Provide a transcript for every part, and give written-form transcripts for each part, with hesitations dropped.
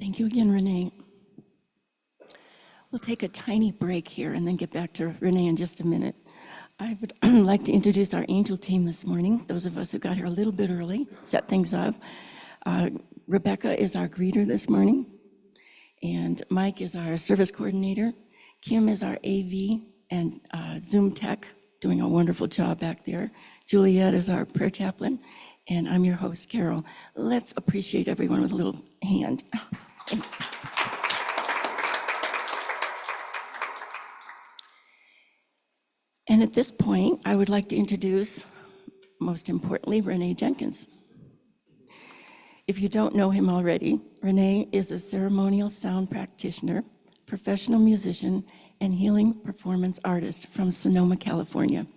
Thank you again, Rene. We'll take a tiny break here and then get back to Rene in just a minute. I would like to introduce our angel team this morning, those of us who got here a little bit early, set things up. Rebecca is our greeter this morning, and Mike is our service coordinator. Kim is our AV and Zoom tech, doing a wonderful job back there. Juliet is our prayer chaplain, and I'm your host, Carol. Let's appreciate everyone with a little hand. Thanks. And at this point, I would like to introduce, most importantly, Rene Jenkins. If you don't know him already, Rene is a ceremonial sound practitioner, professional musician, and healing performance artist from Sonoma, California.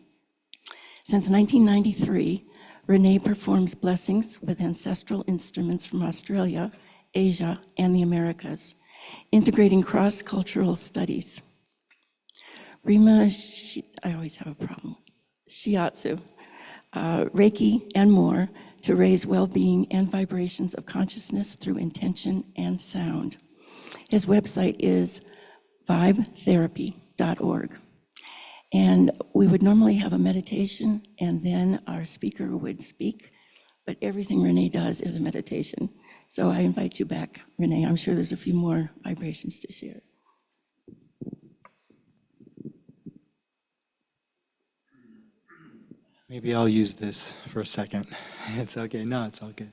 Since 1993, Rene performs blessings with ancestral instruments from Australia, Asia, and the Americas, integrating cross-cultural studies. I always have a problem, Shiatsu, Reiki, and more to raise well-being and vibrations of consciousness through intention and sound. His website is vibetherapy.org. And we would normally have a meditation and then our speaker would speak, but everything Rene does is a meditation. So I invite you back, Rene. I'm sure there's a few more vibrations to share. Maybe I'll use this for a second. It's okay. No, it's all good.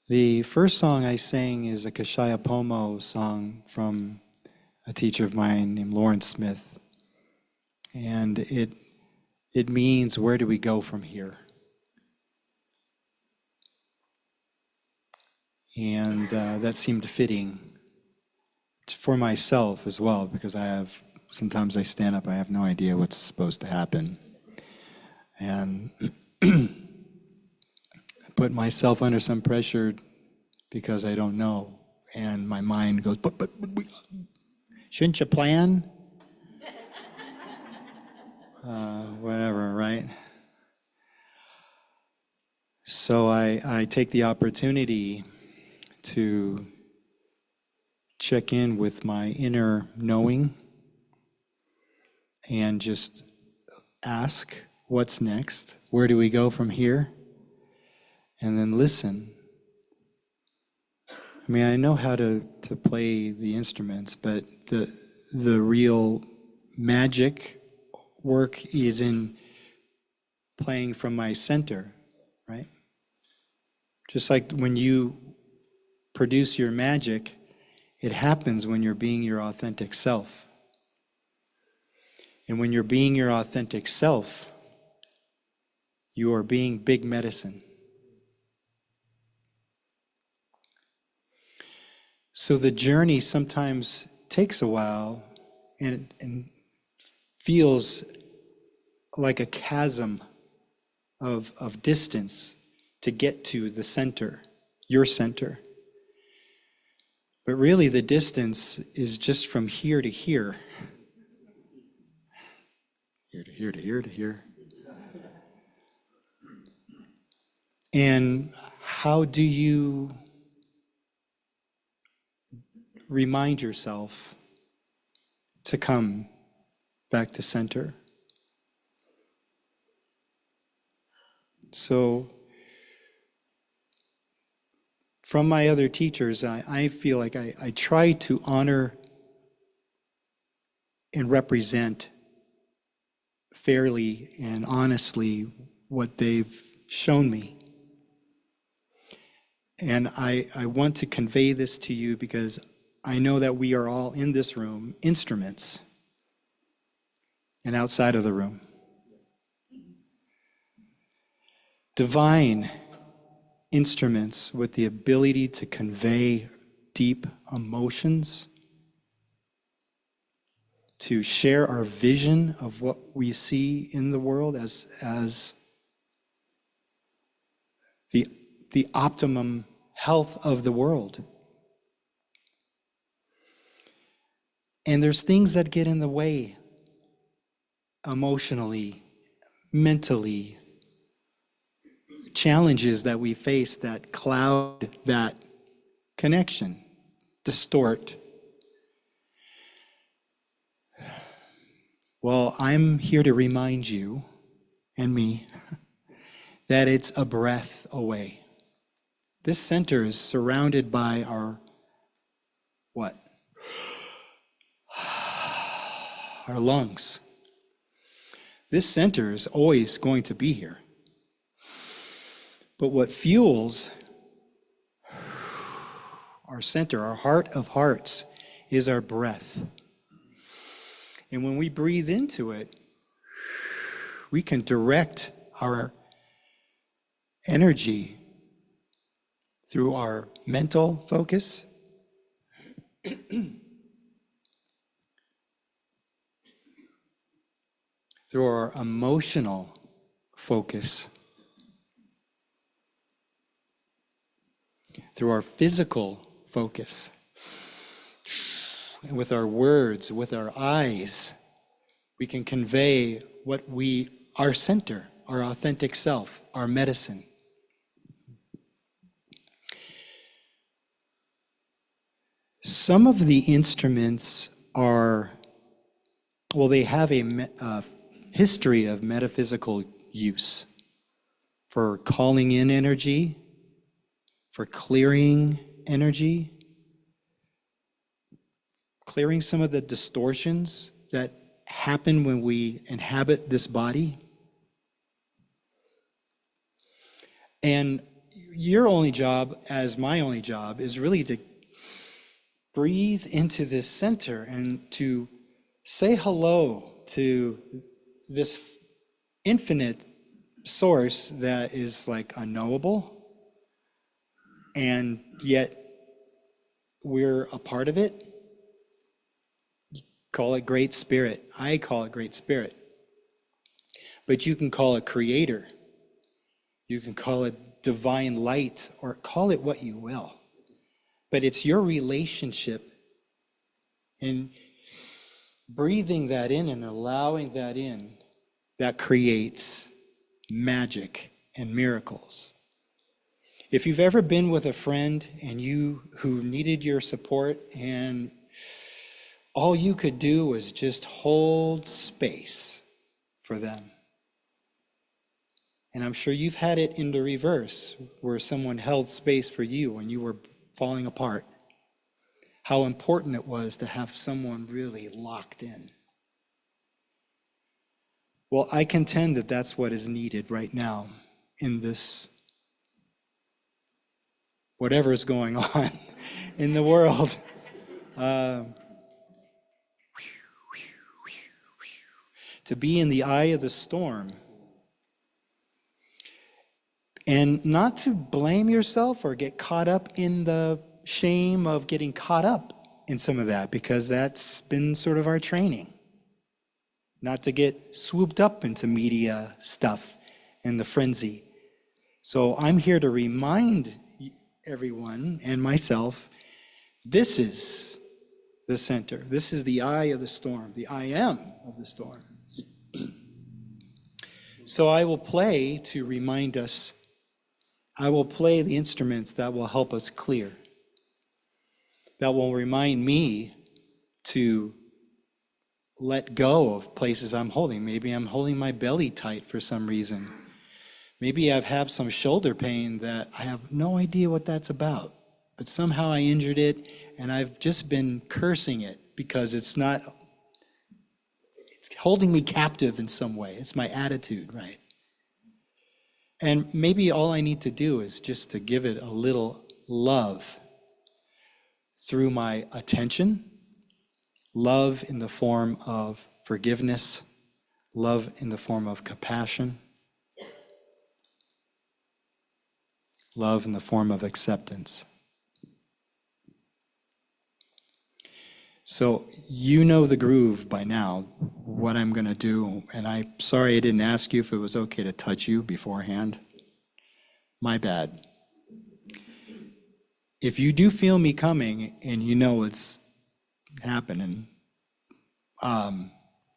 The first song I sang is a Kashaya Pomo song from a teacher of mine named Lawrence Smith. And it means, where do we go from here? And that seemed fitting for myself as well, because sometimes I stand up, I have no idea what's supposed to happen. And put myself under some pressure because I don't know. And my mind goes, but shouldn't you plan? Whatever, right? So I take the opportunity to check in with my inner knowing and just ask, what's next? Where do we go from here? And then listen. I mean, I know how to play the instruments, but the real magic work is in playing from my center, right? Just like when you produce your magic, it happens when you're being your authentic self. And when you're being your authentic self, you are being big medicine. So the journey sometimes takes a while and feels like a chasm of distance to get to the center, your center. But really the distance is just from here to here. Here to here to here to here. And how do you remind yourself to come back to center? So, from my other teachers, I feel like I try to honor and represent fairly and honestly what they've shown me. And I want to convey this to you because I know that we are all in this room instruments and outside of the room. Divine instruments with the ability to convey deep emotions, to share our vision of what we see in the world as the optimum health of the world. And there's things that get in the way emotionally, mentally, challenges that we face that cloud that connection, distort. Well, I'm here to remind you and me that it's a breath away. This center is surrounded by our what? Our lungs. This center is always going to be here. But what fuels our center, our heart of hearts, is our breath. And when we breathe into it, we can direct our energy through our mental focus, through our emotional focus, through our physical focus, and with our words, with our eyes, we can convey our center, our authentic self, our medicine. Some of the instruments they have a history of metaphysical use for calling in energy, for clearing energy, clearing some of the distortions that happen when we inhabit this body. And your only job, as my only job, is really to breathe into this center and to say hello to this infinite source that is like unknowable, and yet we're a part of it. You call it Great Spirit. I call it Great Spirit. But you can call it Creator. You can call it Divine Light, or call it what you will. But it's your relationship, and breathing that in and allowing that in, that creates magic and miracles. If you've ever been with a friend and who needed your support, and all you could do was just hold space for them. And I'm sure you've had it in the reverse, where someone held space for you when you were falling apart. How important it was to have someone really locked in. Well, I contend that that's what is needed right now in this, whatever is going on in the world. To be in the eye of the storm. And not to blame yourself or get caught up in the shame of getting caught up in some of that, because that's been sort of our training. Not to get swooped up into media stuff and the frenzy. So I'm here to remind everyone and myself, this is the center. This is the eye of the storm, the I am of the storm. So I will play to remind us. I will play the instruments that will help us clear, that will remind me to let go of places I'm holding. Maybe I'm holding my belly tight for some reason. Maybe I have some shoulder pain that I have no idea what that's about, but somehow I injured it, and I've just been cursing it because it's holding me captive in some way. It's my attitude, right? And maybe all I need to do is just to give it a little love through my attention, love in the form of forgiveness, love in the form of compassion, love in the form of acceptance. So you know the groove by now, what I'm going to do. And I'm sorry I didn't ask you if it was okay to touch you beforehand. My bad. If you do feel me coming and you know it's happening,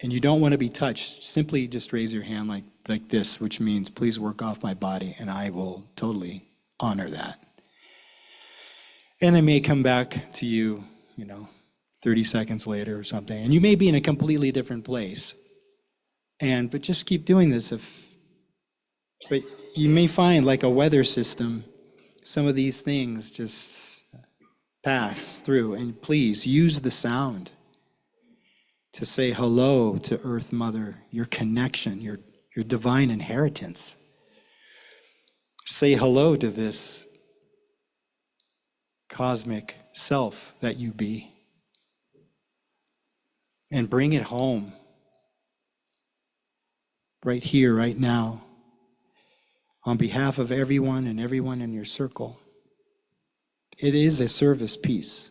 and you don't want to be touched, simply just raise your hand like this, which means please work off my body, and I will totally honor that. And it may come back to you, 30 seconds later or something, and you may be in a completely different place. But just keep doing this. But you may find, like a weather system, some of these things just pass through. And please use the sound to say hello to Earth Mother, your connection, your divine inheritance. Say hello to this cosmic self that you be. And bring it home. Right here, right now. On behalf of everyone and everyone in your circle. It is a service piece.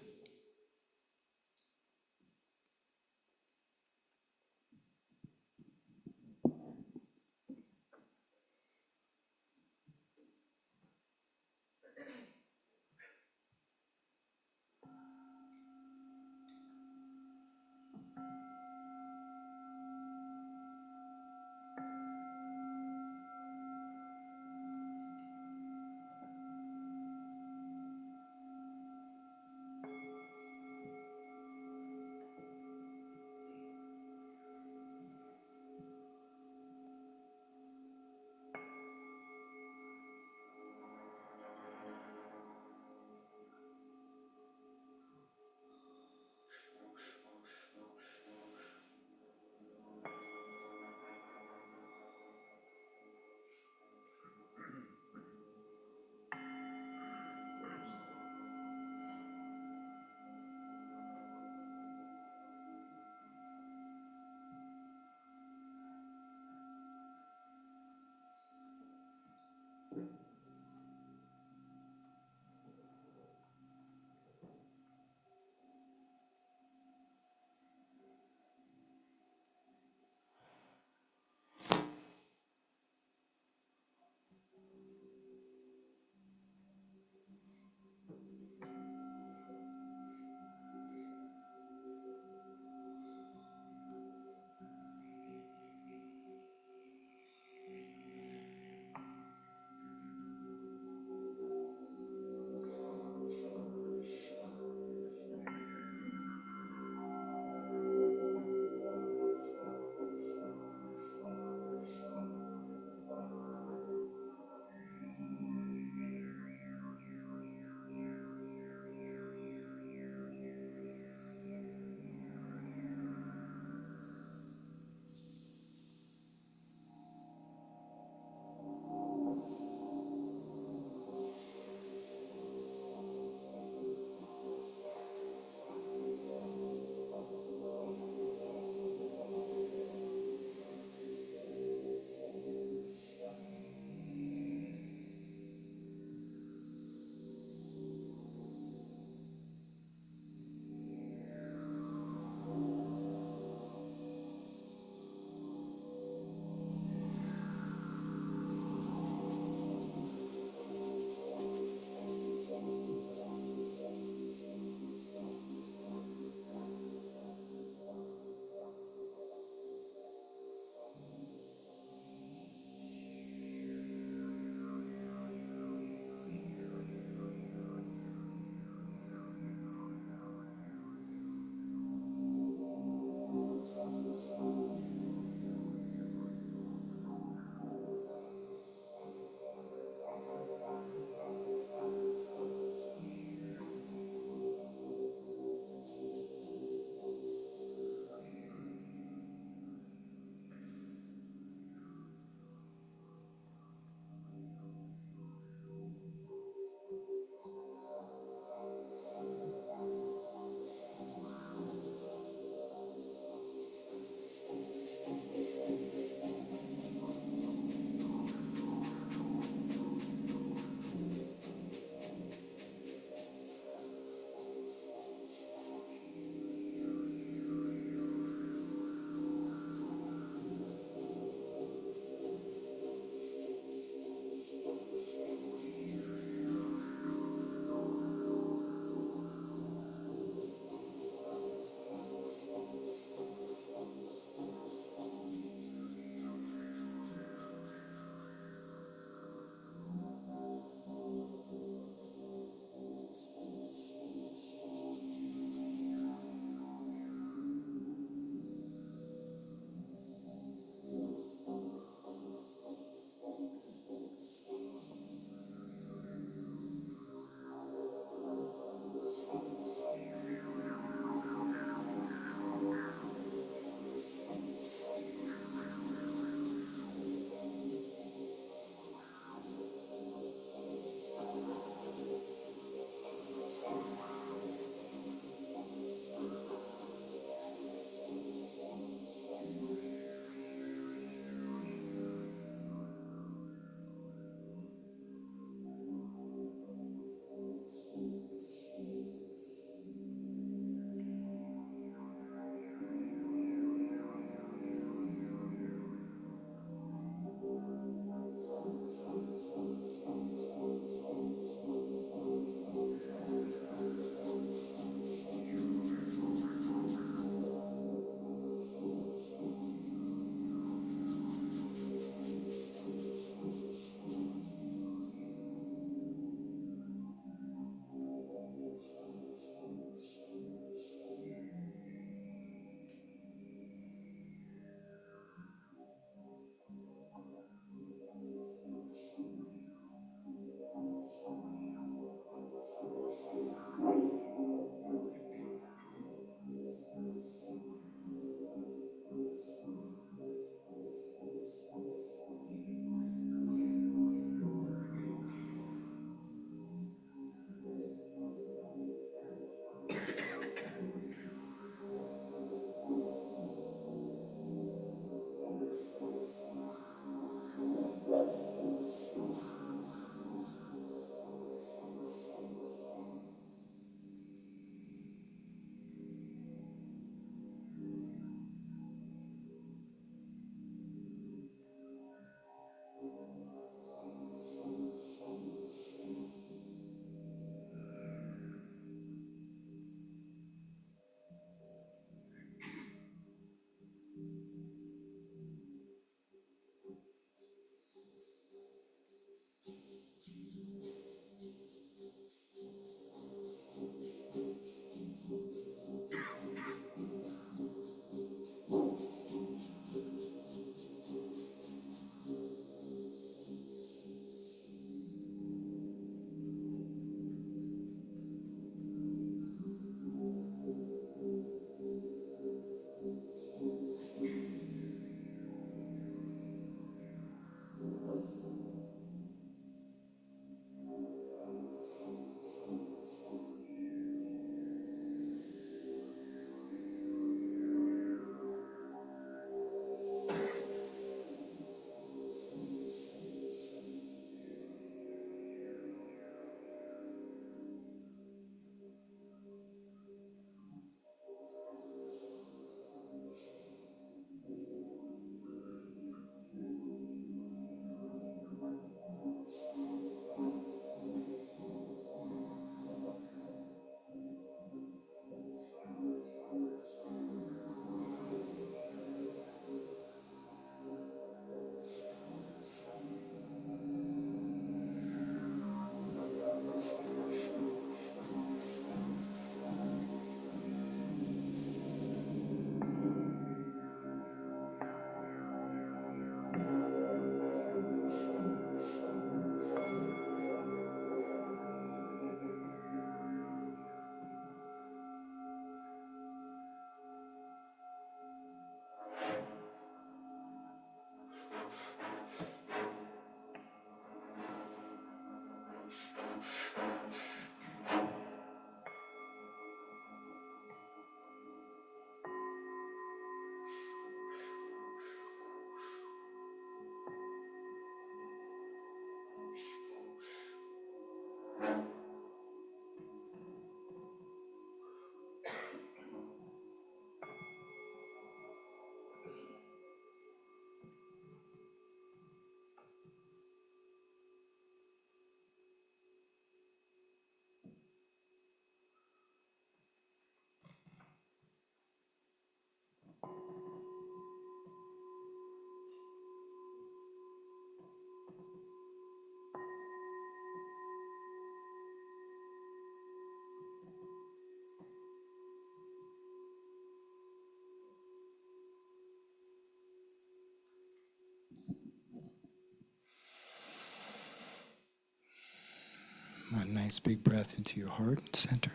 one nice big breath into your heart center.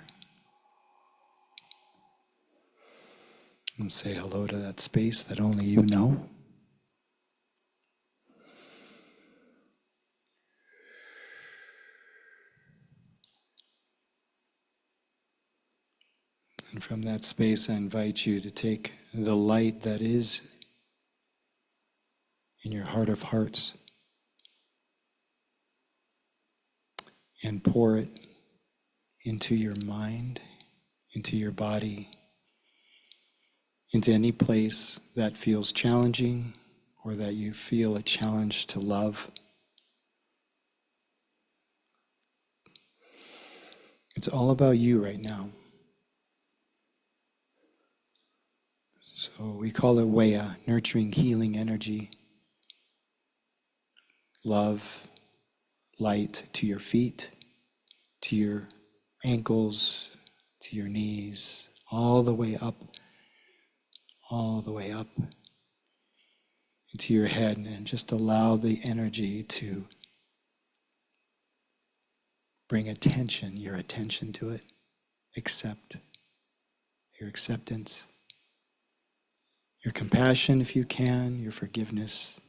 And say hello to that space that only you know. And from that space, I invite you to take the light that is in your heart of hearts and pour it into your mind, into your body, into any place that feels challenging or that you feel a challenge to love. It's all about you right now. So we call it Weya, nurturing healing energy, love, light to your feet, to your ankles, to your knees, all the way up into your head, and just allow the energy to bring your attention to it. Accept your acceptance, your compassion if you can, your forgiveness,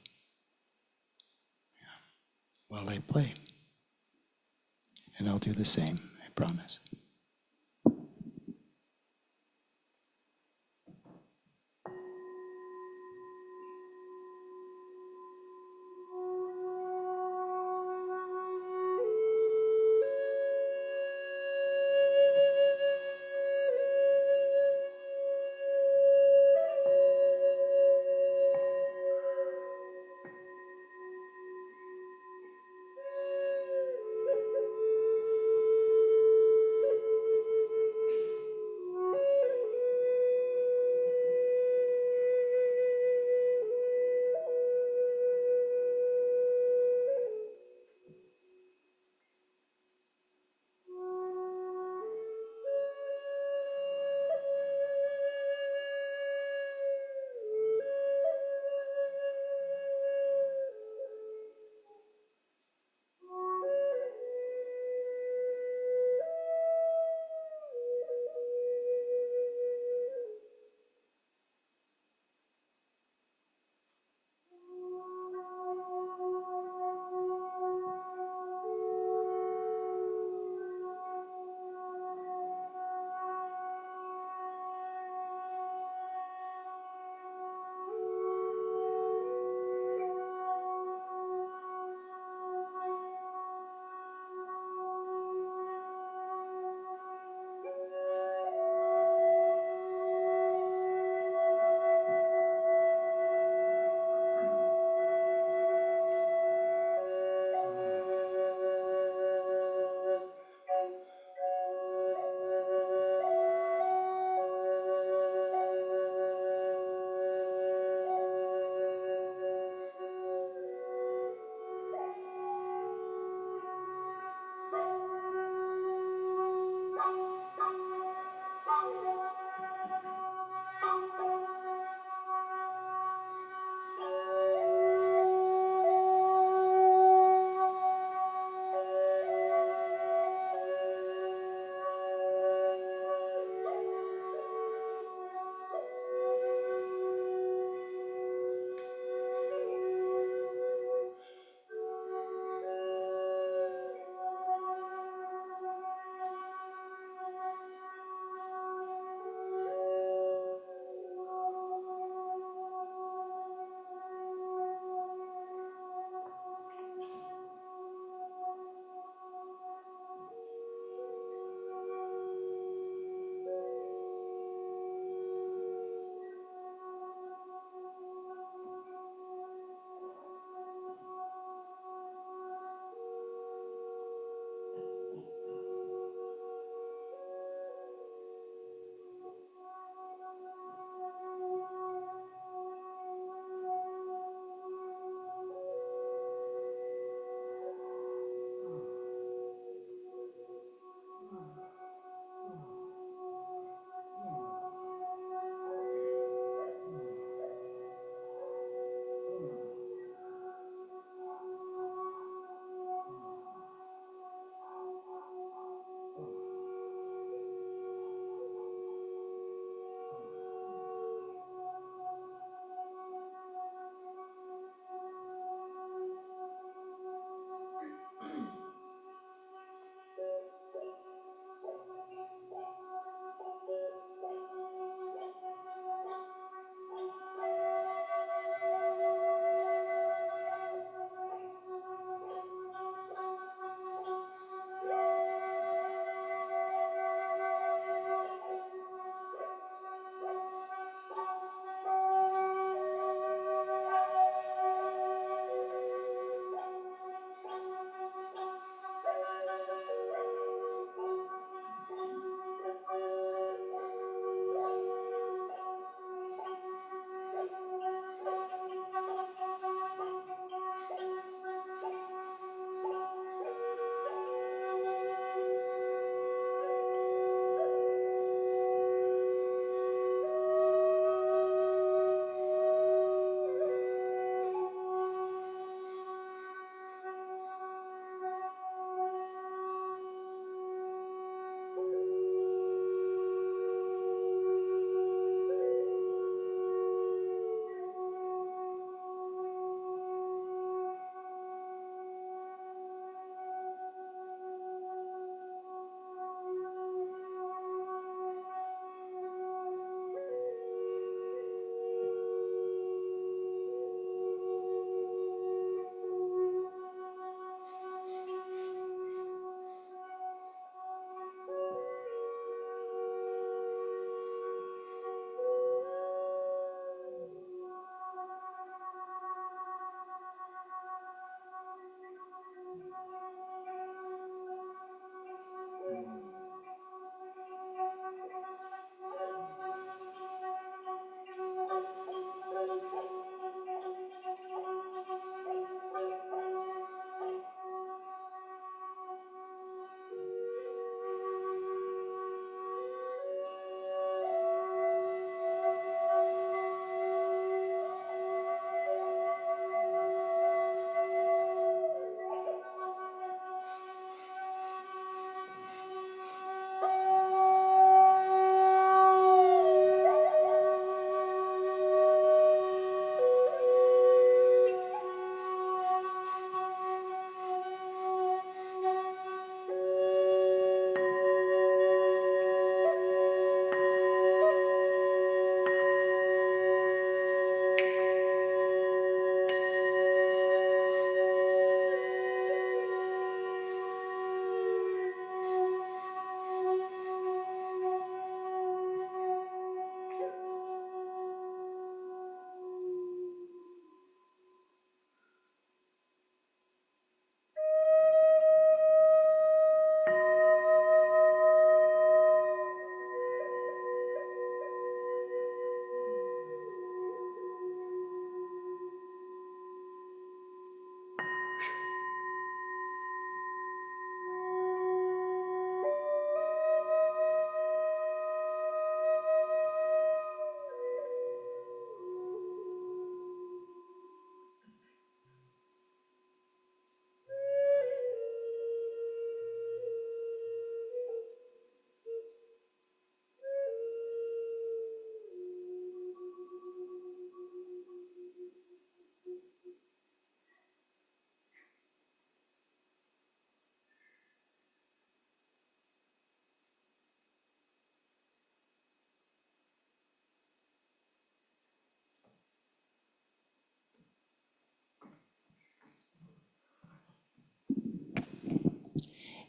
while I play. And I'll do the same, I promise.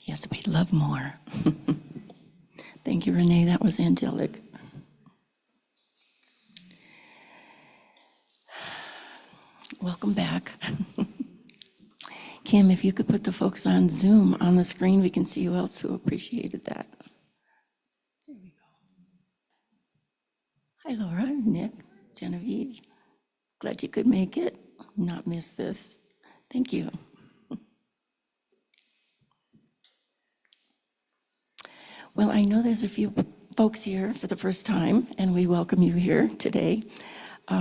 Yes, we'd love more. Thank you, Renee. That was angelic. Welcome back. Kim, if you could put the folks on Zoom on the screen, we can see who else who appreciated that. There we go. Hi, Laura, Nick, Genevieve. Glad you could make it, not miss this. Thank you. Well, I know there's a few folks here for the first time, and we welcome you here today.